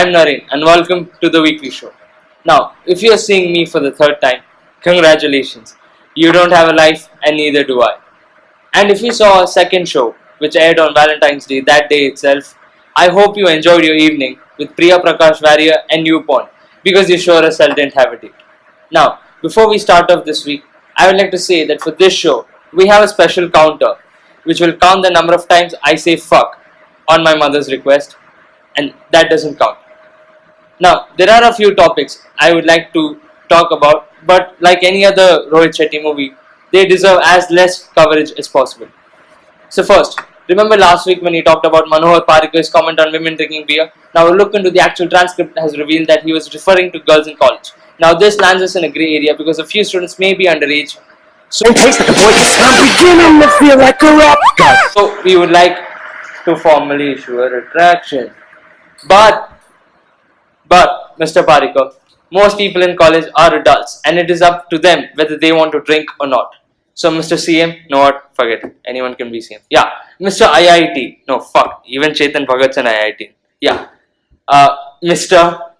I'm Naren and welcome to the weekly show. Now, if you're seeing me for the third time, congratulations. You don't have a life and neither do I. And if you saw a second show, which aired on Valentine's Day that day itself, I hope you enjoyed your evening with Priya Prakash Varia and YouPorn because you sure as hell didn't have a date. Now, before we start off this week, I would like to say that for this show, we have a special counter which will count the number of times I say fuck on my mother's request, and that doesn't count. Now, there are a few topics I would like to talk about, but like any other Rohit Shetty movie, they deserve as less coverage as possible. So first, remember last week when he talked about Manohar Parrikar's comment on women drinking beer? Now a look into the actual transcript has revealed that he was referring to girls in college. Now this lands us in a grey area because a few students may be underage. So I'm beginning to feel like a rap god. So we would like to formally issue a retraction. But Mr. Parikar, most people in college are adults and it is up to them whether they want to drink or not. So Mr. CM, no what, forget it. Anyone can be CM. Yeah. Mr. IIT, no fuck. Even Chetan Bhagat's an IIT. Yeah. Mr.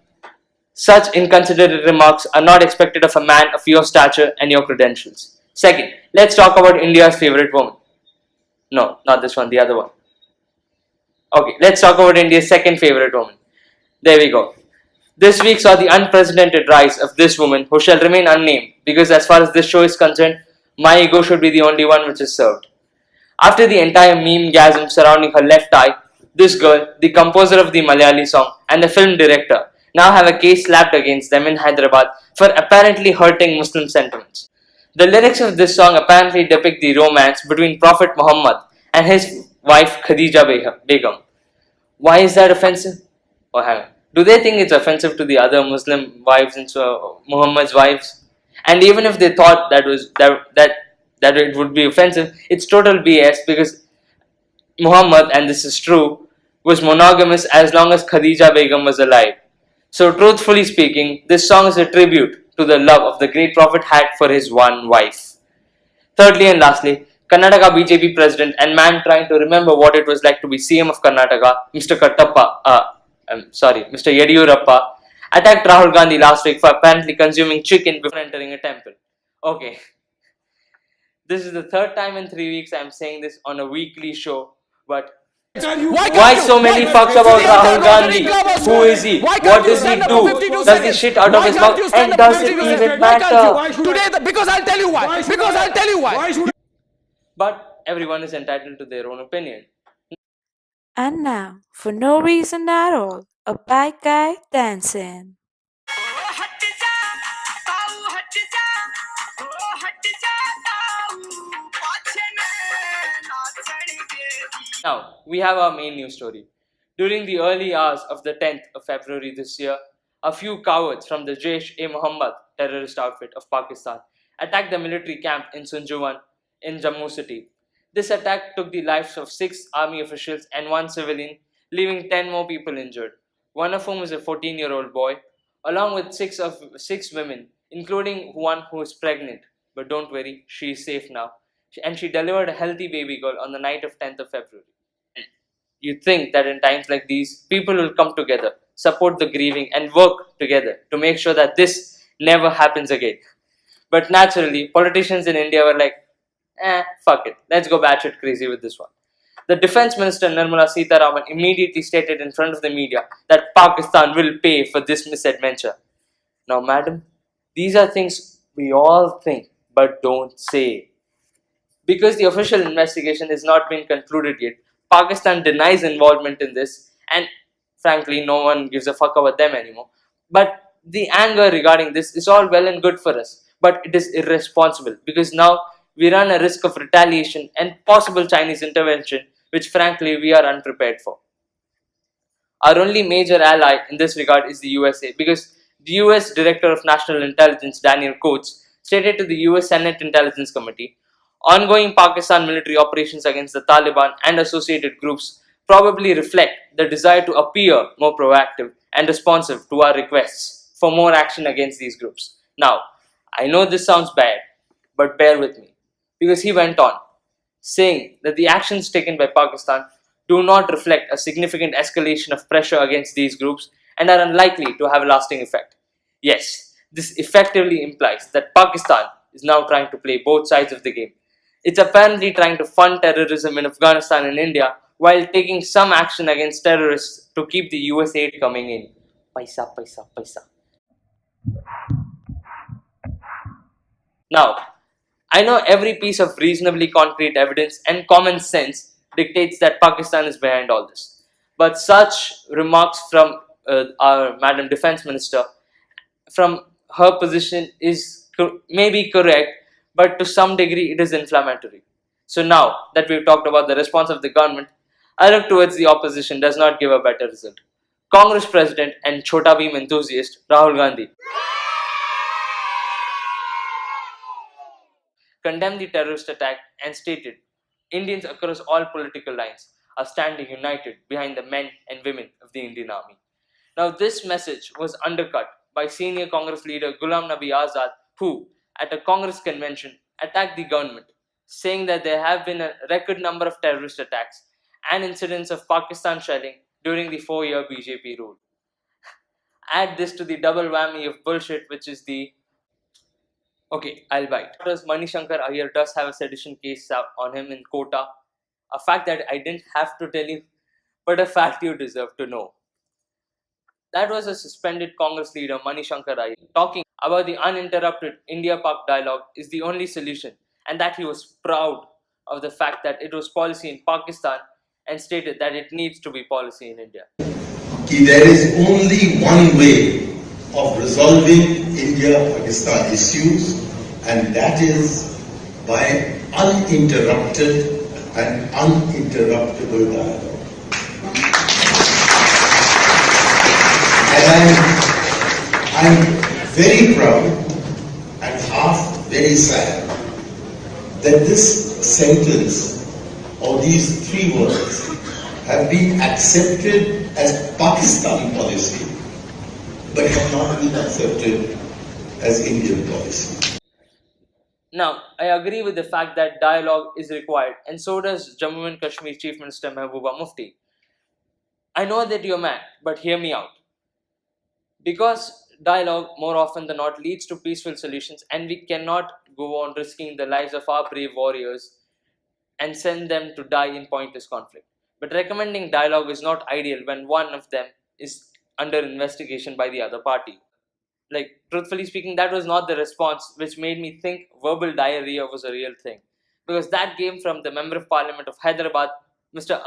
Such inconsiderate remarks are not expected of a man of your stature and your credentials. Second, let's talk about India's favorite woman. No, not this one, the other one. Okay, let's talk about India's second favorite woman. There we go. This week saw the unprecedented rise of this woman who shall remain unnamed because as far as this show is concerned, my ego should be the only one which is served. After the entire meme-gasm surrounding her left eye, this girl, the composer of the Malayali song and the film director, now have a case slapped against them in Hyderabad for apparently hurting Muslim sentiments. The lyrics of this song apparently depict the romance between Prophet Muhammad and his wife Khadija Begum. Why is that offensive? Oh, hang on. Do they think it's offensive to the other Muslim wives and so Muhammad's wives? And even if they thought that it would be offensive, it's total BS because Muhammad, and this is true, was monogamous as long as Khadija Begum was alive. So truthfully speaking, this song is a tribute to the love of the great Prophet had for his one wife. Thirdly and lastly, Karnataka BJP president and man trying to remember what it was like to be CM of Karnataka, Mr. Mr. Yediyurappa, attacked Rahul Gandhi last week for apparently consuming chicken before entering a temple. Okay, this is the third time in 3 weeks I am saying this on a weekly show, but why so many fucks about Rahul Gandhi? Who is he? What does he do? Does he shit out of his mouth? And does it even matter? Because I'll tell you why. Because I'll tell you why. But everyone is entitled to their own opinion. And now, for no reason at all, a bad guy dancing. Now, we have our main news story. During the early hours of the 10th of February this year, a few cowards from the Jaish-e-Mohammed terrorist outfit of Pakistan attacked the military camp in Sunjuwan in Jammu city. This attack took the lives of 6 army officials and 1 civilian, leaving 10 more people injured, one of whom is a 14-year-old boy, along with 6 women, including one who is pregnant. But don't worry, she is safe now. And she delivered a healthy baby girl on the night of 10th of February. You'd think that in times like these, people will come together, support the grieving, and work together to make sure that this never happens again. But naturally, politicians in India were like, fuck it, let's go batshit crazy with this one. The Defense Minister Nirmala Sitharaman immediately stated in front of the media that Pakistan will pay for this misadventure. Now, madam, these are things we all think but don't say. Because the official investigation has not been concluded yet, Pakistan denies involvement in this, and frankly, no one gives a fuck about them anymore. But the anger regarding this is all well and good for us, but it is irresponsible because now we run a risk of retaliation and possible Chinese intervention, which frankly we are unprepared for. Our only major ally in this regard is the USA, because the US Director of National Intelligence Daniel Coates stated to the US Senate Intelligence Committee, ongoing Pakistan military operations against the Taliban and associated groups probably reflect the desire to appear more proactive and responsive to our requests for more action against these groups. Now, I know this sounds bad, but bear with me, because he went on, saying that the actions taken by Pakistan do not reflect a significant escalation of pressure against these groups and are unlikely to have a lasting effect. Yes, this effectively implies that Pakistan is now trying to play both sides of the game. It's apparently trying to fund terrorism in Afghanistan and India while taking some action against terrorists to keep the US aid coming in. Paisa, paisa, paisa. Now, I know every piece of reasonably concrete evidence and common sense dictates that Pakistan is behind all this. But such remarks from our Madam Defense Minister, from her position, is maybe correct, but to some degree it is inflammatory. So now that we've talked about the response of the government, I look towards the opposition does not give a better result. Congress President and Chota Beam enthusiast Rahul Gandhi condemned the terrorist attack and stated Indians across all political lines are standing united behind the men and women of the Indian Army. Now, this message was undercut by senior Congress leader Ghulam Nabi Azad, who, at a Congress convention, attacked the government, saying that there have been a record number of terrorist attacks and incidents of Pakistan shelling during the 4-year BJP rule. Add this to the double whammy of bullshit, which is the okay, I'll bite. Manishankar Iyer does have a sedition case on him in Kota. A fact that I didn't have to tell you, but a fact you deserve to know. That was a suspended Congress leader, Manishankar Iyer, talking about the uninterrupted India-Pak dialogue is the only solution, and that he was proud of the fact that it was policy in Pakistan and stated that it needs to be policy in India. There is only one way of resolving India-Pakistan issues, and that is by uninterrupted and uninterruptible dialogue. And I'm very proud and half very sad that this sentence or these 3 words have been accepted as Pakistan policy, but have not been accepted as Indian policy. Now, I agree with the fact that dialogue is required, and so does Jammu and Kashmir Chief Minister Mehbooba Mufti. I know that you're mad, but hear me out. Because dialogue more often than not leads to peaceful solutions, and we cannot go on risking the lives of our brave warriors and send them to die in pointless conflict. But recommending dialogue is not ideal when one of them is under investigation by the other party. Like, truthfully speaking, that was not the response which made me think verbal diarrhea was a real thing. Because that came from the Member of Parliament of Hyderabad, Mr.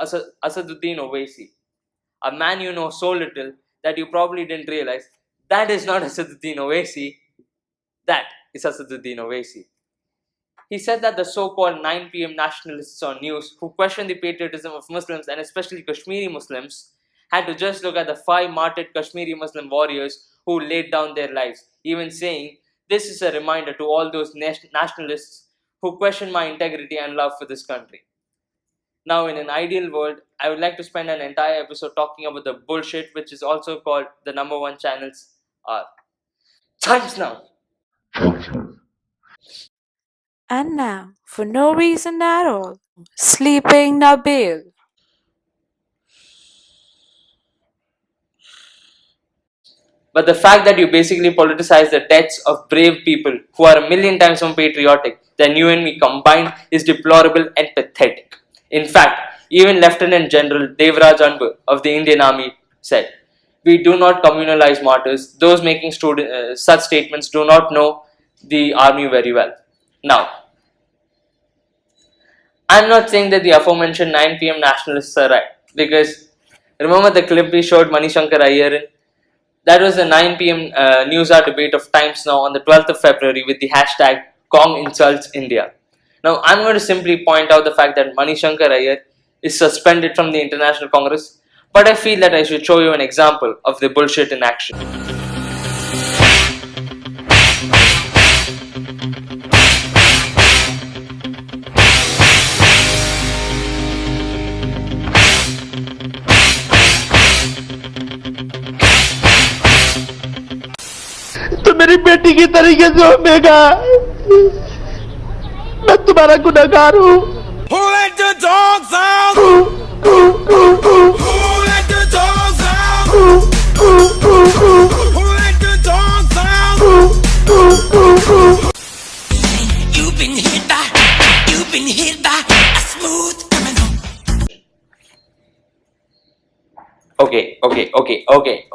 Asaduddin Owaisi. A man you know so little that you probably didn't realize that is not Asaduddin Owaisi, that is Asaduddin Owaisi. He said that the so-called 9 p.m. nationalists on news who question the patriotism of Muslims and especially Kashmiri Muslims had to just look at the 5 martyred Kashmiri Muslim warriors who laid down their lives, even saying, this is a reminder to all those nationalists who question my integrity and love for this country. Now, in an ideal world, I would like to spend an entire episode talking about the bullshit which is also called the number 1 channels are. Time's now! And now, for no reason at all, Sleeping Nabil. But the fact that you basically politicize the deaths of brave people who are a million times more patriotic than you and me combined is deplorable and pathetic. In fact, even Lieutenant General Devraj Anbu of the Indian Army said, we do not communalize martyrs. Those making such statements do not know the army very well. Now, I'm not saying that the aforementioned 9 p.m. nationalists are right, because remember the clip we showed Manishankar Iyer in? That was the 9 p.m. news hour debate of Times Now on the 12th of February with the hashtag Kong insults India. Now, I'm going to simply point out the fact that Manishankar Iyer is suspended from the International Congress, but I feel that I should show you an example of the bullshit in action. तो मेरी बेटी की तरीके से होगा, मैं तुम्हारा गुनहगार हूँ। Who let the dogs out? Who let the dogs out? You've been hit by a smooth criminal. Okay. Okay.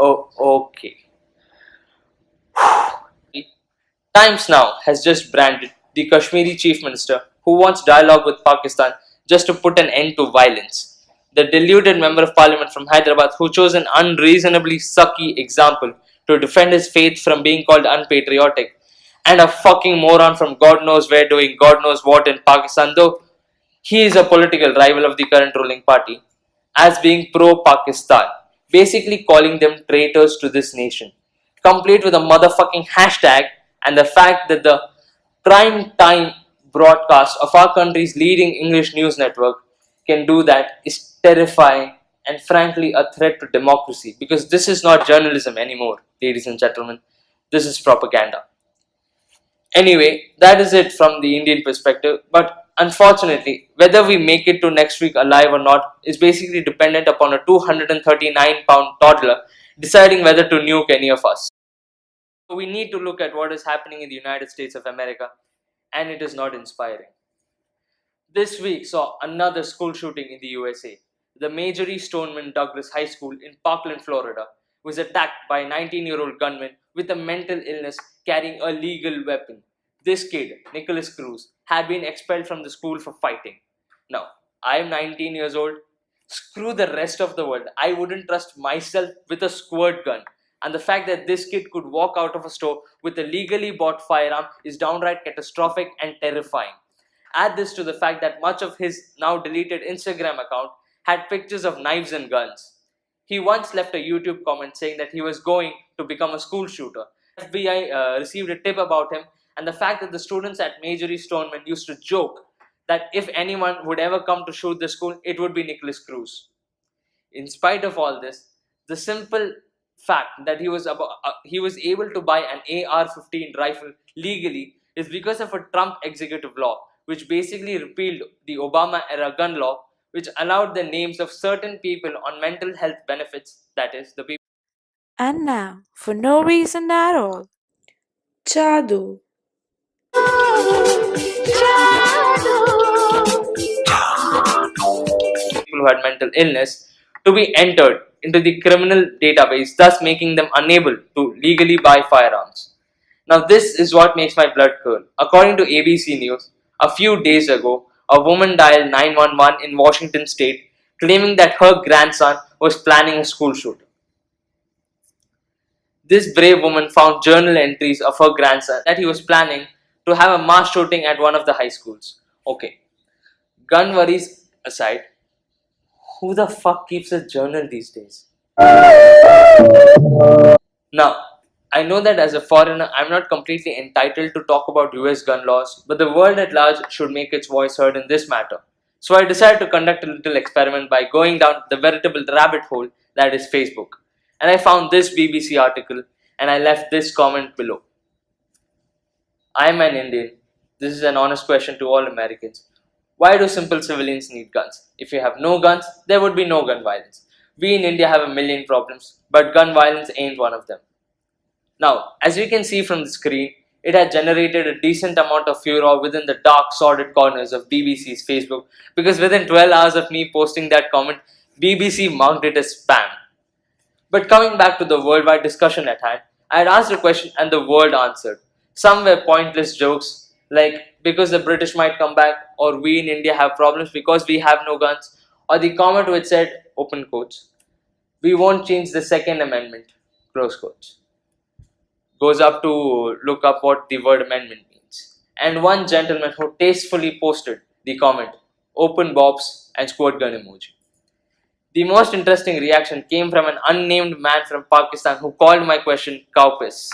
Times Now has just branded the Kashmiri Chief Minister who wants dialogue with Pakistan just to put an end to violence. The deluded member of parliament from Hyderabad who chose an unreasonably sucky example to defend his faith from being called unpatriotic, and a fucking moron from God knows where doing God knows what in Pakistan, though he is a political rival of the current ruling party, as being pro Pakistan, basically calling them traitors to this nation, complete with a motherfucking hashtag, and the fact that the prime time broadcast of our country's leading English news network can do that is terrifying and frankly a threat to democracy, because this is not journalism anymore, ladies and gentlemen. This is propaganda. Anyway, that is it from the Indian perspective. But unfortunately, whether we make it to next week alive or not is basically dependent upon a 239-pound toddler deciding whether to nuke any of us. So we need to look at what is happening in the United States of America, and it is not inspiring. This week saw another school shooting in the USA. The Marjorie Stoneman Douglas High School in Parkland, Florida, was attacked by a 19-year-old gunman with a mental illness carrying a legal weapon. This kid, Nicholas Cruz, had been expelled from the school for fighting. Now, I am 19 years old. Screw the rest of the world. I wouldn't trust myself with a squirt gun. And the fact that this kid could walk out of a store with a legally bought firearm is downright catastrophic and terrifying. Add this to the fact that much of his now deleted Instagram account had pictures of knives and guns. He once left a YouTube comment saying that he was going to become a school shooter. FBI received a tip about him, and the fact that the students at Marjorie Stoneman used to joke that if anyone would ever come to shoot the school, it would be Nicholas Cruz. In spite of all this, the simple fact that he was able to buy an AR-15 rifle legally is because of a Trump executive law, which basically repealed the Obama-era gun law, which allowed the names of certain people on mental health benefits, that is, the people. And now, for no reason at all, Jadoo. People who had mental illness to be entered into the criminal database, thus making them unable to legally buy firearms. Now, this is what makes my blood curl. According to ABC News, a few days ago, a woman dialed 911 in Washington state claiming that her grandson was planning a school shooting. This brave woman found journal entries of her grandson that he was planning to have a mass shooting at one of the high schools. Okay, gun worries aside, who the fuck keeps a journal these days? Now, I know that as a foreigner, I'm not completely entitled to talk about US gun laws, but the world at large should make its voice heard in this matter. So I decided to conduct a little experiment by going down the veritable rabbit hole that is Facebook. And I found this BBC article and I left this comment below. I am an Indian. This is an honest question to all Americans. Why do simple civilians need guns? If you have no guns, there would be no gun violence. We in India have a million problems, but gun violence ain't one of them. Now, as you can see from the screen, it had generated a decent amount of furor within the dark, sordid corners of BBC's Facebook, because within 12 hours of me posting that comment, BBC marked it as spam. But coming back to the worldwide discussion at hand, I had asked a question and the world answered. Some were pointless jokes like because the British might come back, or we in India have problems because we have no guns, or the comment which said, open quotes, we won't change the Second Amendment, close quotes. Goes up to look up what the word amendment means. And one gentleman who tastefully posted the comment, open bobs and squirt gun emoji. The most interesting reaction came from an unnamed man from Pakistan who called my question cow piss.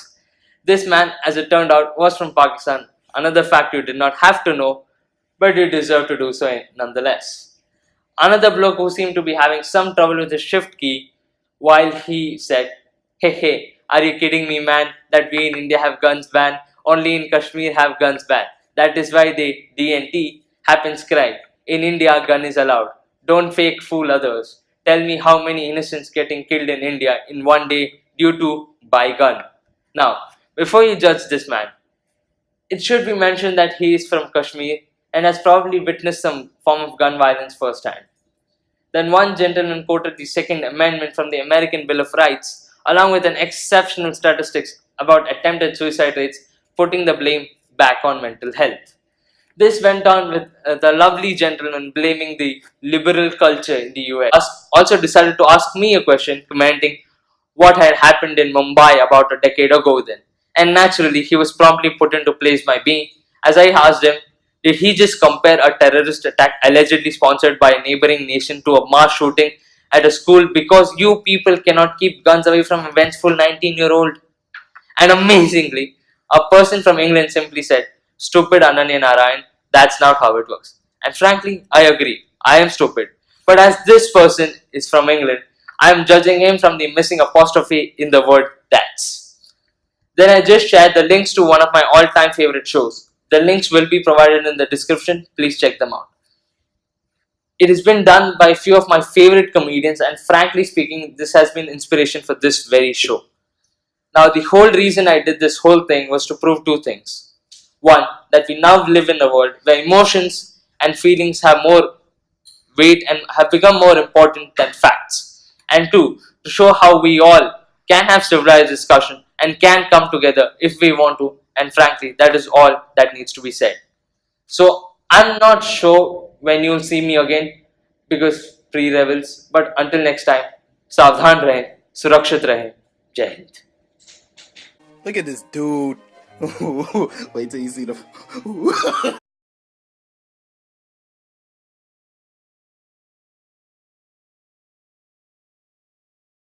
This man, as it turned out, was from Pakistan, another fact you did not have to know, but you deserve to do so nonetheless. Another bloke who seemed to be having some trouble with his shift key while he said, hey, are you kidding me, man, that we in India have guns banned, only in Kashmir have guns banned. That is why they, D&T, have inscribed, in India gun is allowed. Don't fake fool others. Tell me how many innocents getting killed in India in one day due to buy gun. Now, before you judge this man, It should be mentioned that he is from Kashmir and has probably witnessed some form of gun violence firsthand. Then one gentleman quoted the Second Amendment from the American Bill of Rights, along with an exceptional statistics about attempted suicide rates, putting the blame back on mental health. This went on with the lovely gentleman blaming the liberal culture in the US. Also decided to ask me a question, commenting what had happened in Mumbai about a decade ago then. And naturally, he was promptly put into place by me as I asked him, did he just compare a terrorist attack allegedly sponsored by a neighboring nation to a mass shooting at a school because you people cannot keep guns away from a vengeful 19-year-old? And amazingly, a person from England simply said, stupid Ananya Narayan, that's not how it works. And frankly, I agree, I am stupid. But as this person is from England, I am judging him from the missing apostrophe in the word that's. Then I just shared the links to one of my all time favorite shows. The links will be provided in the description, please check them out. It has been done by a few of my favorite comedians, and frankly speaking, this has been inspiration for this very show. Now, the whole reason I did this whole thing was to prove two things. One, that we now live in a world where emotions and feelings have more weight and have become more important than facts. And two, to show how we all can have civilized discussion and can come together if we want to. And frankly, that is all that needs to be said. So, I'm not sure when you'll see me again because pre-rebels. But until next time, सावधान रहें, सुरक्षित रहें, जय Hind. Look at this dude. Wait till you see the.